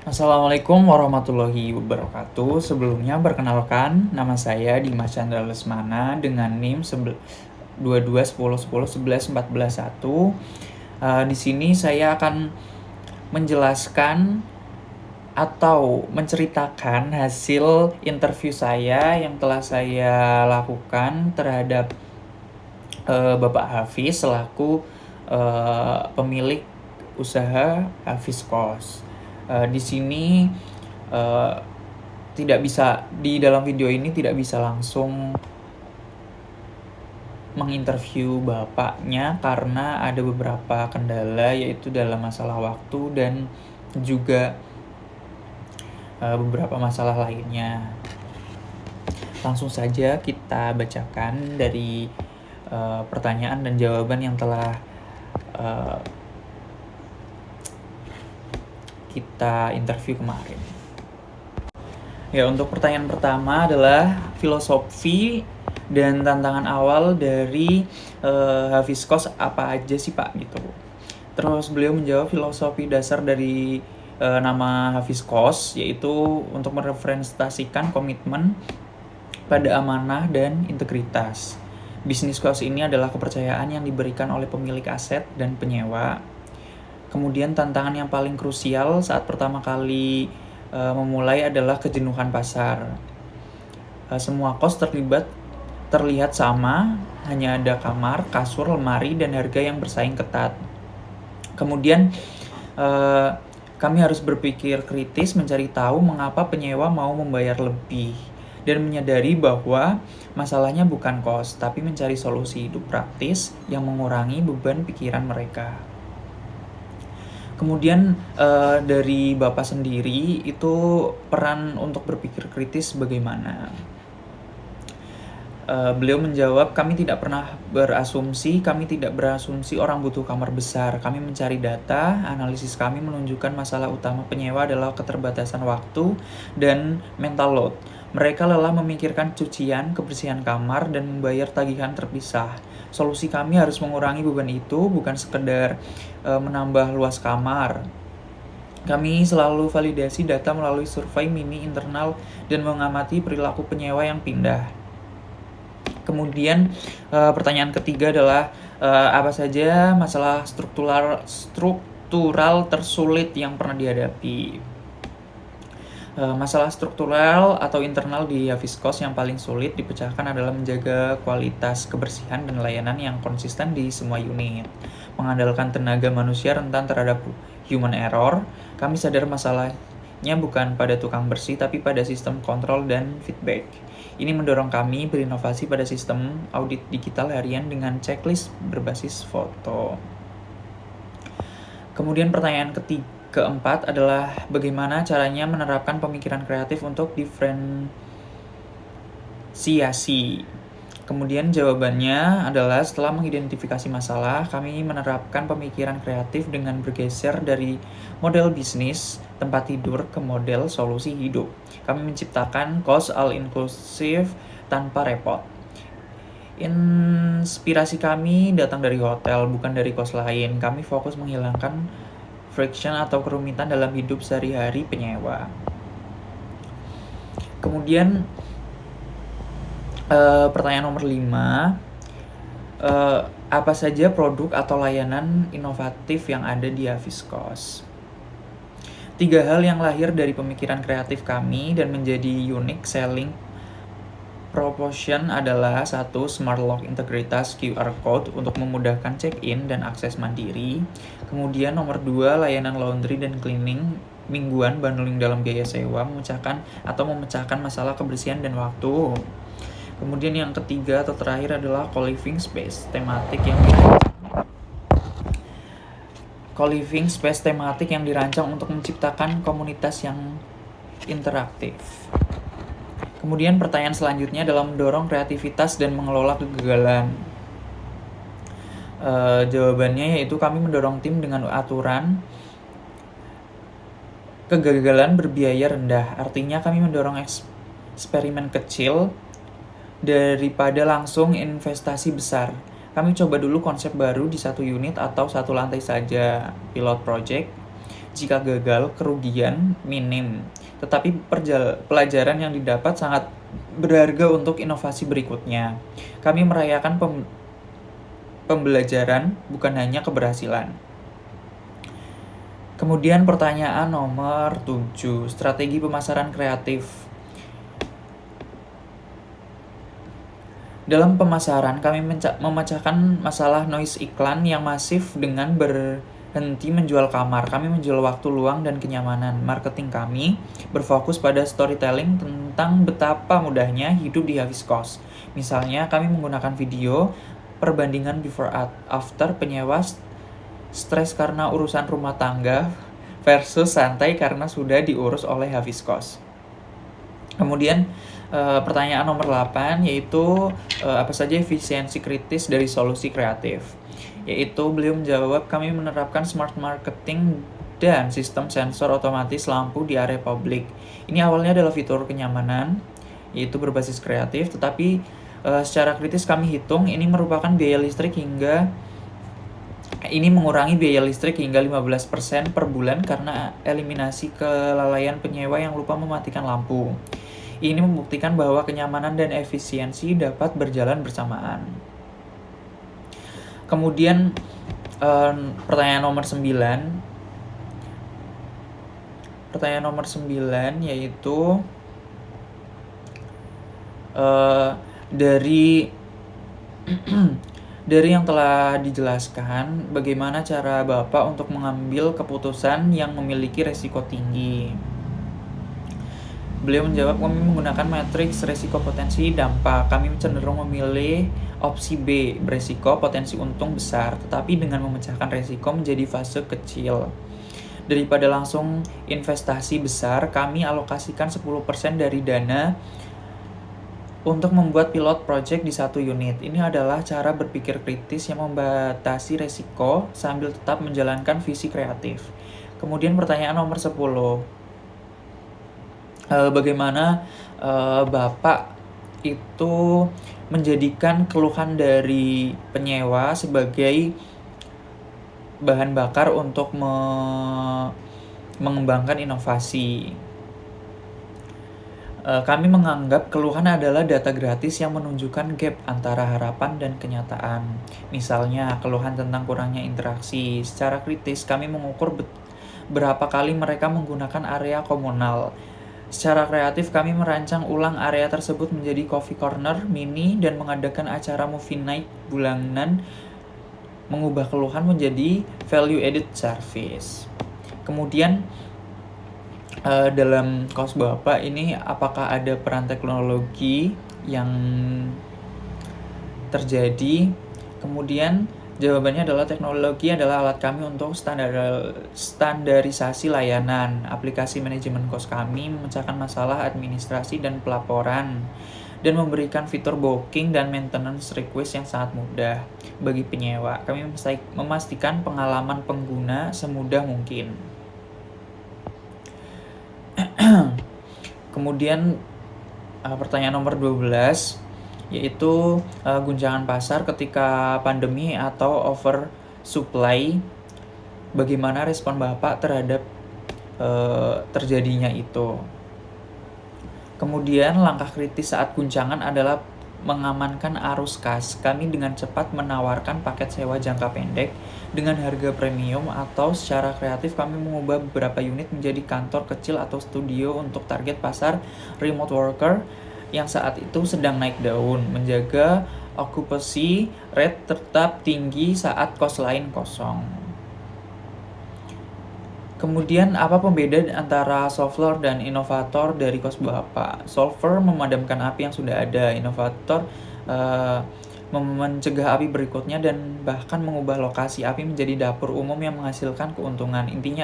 Assalamualaikum warahmatullahi wabarakatuh. Sebelumnya perkenalkan, nama saya Dimas Chandra Lesmana dengan NIM 22 10 10 11 14 1. Di sini saya akan menjelaskan atau menceritakan hasil interview saya yang telah saya lakukan terhadap Bapak Hafiz selaku pemilik usaha Hafiz Kos. Di sini tidak bisa di dalam video ini tidak bisa langsung menginterview bapaknya karena ada beberapa kendala, yaitu dalam masalah waktu dan juga beberapa masalah lainnya. Langsung saja kita bacakan dari pertanyaan dan jawaban yang telah kita interview kemarin. Ya, untuk pertanyaan pertama adalah filosofi dan tantangan awal dari Hafiz Kos apa aja sih Pak gitu. Terus beliau menjawab filosofi dasar dari nama Hafiz Kos yaitu untuk merepresentasikan komitmen pada amanah dan integritas. Bisnis kos ini adalah kepercayaan yang diberikan oleh pemilik aset dan penyewa. Kemudian tantangan yang paling krusial saat pertama kali memulai adalah kejenuhan pasar. Semua kos terlihat sama, hanya ada kamar, kasur, lemari, dan harga yang bersaing ketat. Kemudian kami harus berpikir kritis mencari tahu mengapa penyewa mau membayar lebih dan menyadari bahwa masalahnya bukan kos, tapi mencari solusi hidup praktis yang mengurangi beban pikiran mereka. Kemudian dari Bapak sendiri itu peran untuk berpikir kritis bagaimana? Beliau menjawab, kami tidak berasumsi orang butuh kamar besar. Kami mencari data, analisis kami menunjukkan masalah utama penyewa adalah keterbatasan waktu dan mental load. Mereka lelah memikirkan cucian, kebersihan kamar, dan membayar tagihan terpisah. Solusi kami harus mengurangi beban itu, bukan sekedar menambah luas kamar. Kami selalu validasi data melalui survei mini internal dan mengamati perilaku penyewa yang pindah. Kemudian pertanyaan ketiga adalah apa saja masalah struktural tersulit yang pernah dihadapi. Masalah struktural atau internal di Hafiz Kos yang paling sulit dipecahkan adalah menjaga kualitas kebersihan dan layanan yang konsisten di semua unit. Mengandalkan tenaga manusia rentan terhadap human error, kami sadar masalahnya bukan pada tukang bersih tapi pada sistem kontrol dan feedback. Ini mendorong kami berinovasi pada sistem audit digital harian dengan checklist berbasis foto. Kemudian pertanyaan keempat adalah bagaimana caranya menerapkan pemikiran kreatif untuk diferensiasi. Kemudian jawabannya adalah setelah mengidentifikasi masalah, kami menerapkan pemikiran kreatif dengan bergeser dari model bisnis tempat tidur ke model solusi hidup. Kami menciptakan kos all-inclusive tanpa repot. Inspirasi kami datang dari hotel, bukan dari kos lain. Kami fokus menghilangkan friction atau kerumitan dalam hidup sehari-hari penyewa. Kemudian pertanyaan nomor 5, apa saja produk atau layanan inovatif yang ada di Hafiz Kos? 3 hal yang lahir dari pemikiran kreatif kami dan menjadi unique selling proposition adalah 1. Smart Lock integritas QR Code untuk memudahkan check-in dan akses mandiri. Kemudian nomor 2, layanan laundry dan cleaning mingguan bundling dalam biaya sewa, memecahkan masalah kebersihan dan waktu. Kemudian yang ketiga atau terakhir adalah co-living space tematik yang dirancang untuk menciptakan komunitas yang interaktif. Kemudian pertanyaan selanjutnya adalah mendorong kreativitas dan mengelola kegagalan. Jawabannya yaitu kami mendorong tim dengan aturan kegagalan berbiaya rendah. Artinya kami mendorong eksperimen kecil daripada langsung investasi besar. Kami coba dulu konsep baru di 1 unit atau 1 lantai saja, pilot project. Jika gagal, kerugian minim, tetapi pelajaran yang didapat sangat berharga untuk inovasi berikutnya. Kami merayakan pembelajaran, bukan hanya keberhasilan. Kemudian pertanyaan nomor 7, strategi pemasaran kreatif. Dalam pemasaran, kami memecahkan masalah noise iklan yang masif dengan berhenti menjual kamar. Kami menjual waktu luang dan kenyamanan. Marketing kami berfokus pada storytelling tentang betapa mudahnya hidup di Hafiz Kos. Misalnya, kami menggunakan video perbandingan before after penyewa stres karena urusan rumah tangga versus santai karena sudah diurus oleh Hafiz Kos. Kemudian pertanyaan nomor 8 yaitu apa saja efisiensi kritis dari solusi kreatif. Yaitu beliau menjawab, kami menerapkan smart marketing dan sistem sensor otomatis lampu di area publik. Ini awalnya adalah fitur kenyamanan, yaitu berbasis kreatif, tetapi secara kritis kami hitung ini merupakan biaya listrik ini mengurangi biaya listrik hingga 15% per bulan karena eliminasi kelalaian penyewa yang lupa mematikan lampu. Ini membuktikan bahwa kenyamanan dan efisiensi dapat berjalan bersamaan. Kemudian pertanyaan nomor 9. Pertanyaan nomor 9 yaitu dari dari yang telah dijelaskan, bagaimana cara Bapak untuk mengambil keputusan yang memiliki resiko tinggi? Beliau menjawab, kami menggunakan matriks resiko potensi dampak. Kami cenderung memilih opsi B, beresiko potensi untung besar, tetapi dengan memecahkan resiko menjadi fase kecil. Daripada langsung investasi besar, kami alokasikan 10% dari dana untuk membuat pilot project di satu unit. Ini adalah cara berpikir kritis yang membatasi resiko sambil tetap menjalankan visi kreatif. Kemudian pertanyaan nomor 10. Bagaimana Bapak itu menjadikan keluhan dari penyewa sebagai bahan bakar untuk mengembangkan inovasi? Kami menganggap keluhan adalah data gratis yang menunjukkan gap antara harapan dan kenyataan. Misalnya, keluhan tentang kurangnya interaksi. Secara kritis, kami mengukur berapa kali mereka menggunakan area komunal. Secara kreatif, kami merancang ulang area tersebut menjadi coffee corner mini dan mengadakan acara movie night bulanan, mengubah keluhan menjadi value added service. Kemudian dalam kos Bapak ini apakah ada peran teknologi yang terjadi? Kemudian jawabannya adalah teknologi adalah alat kami untuk standarisasi layanan. Aplikasi manajemen kos kami memecahkan masalah administrasi dan pelaporan dan memberikan fitur booking dan maintenance request yang sangat mudah bagi penyewa. Kami memastikan pengalaman pengguna semudah mungkin. Kemudian pertanyaan nomor 12 yaitu guncangan pasar ketika pandemi atau oversupply. Bagaimana respon Bapak terhadap terjadinya itu? Kemudian langkah kritis saat guncangan adalah mengamankan arus kas. Kami dengan cepat menawarkan paket sewa jangka pendek dengan harga premium, atau secara kreatif kami mengubah beberapa unit menjadi kantor kecil atau studio untuk target pasar remote worker yang saat itu sedang naik daun, menjaga occupancy rate tetap tinggi saat kos lain kosong. Kemudian apa pembeda antara solver dan inovator dari kos Bapak? Solver memadamkan api yang sudah ada, inovator mencegah api berikutnya dan bahkan mengubah lokasi api menjadi dapur umum yang menghasilkan keuntungan. Intinya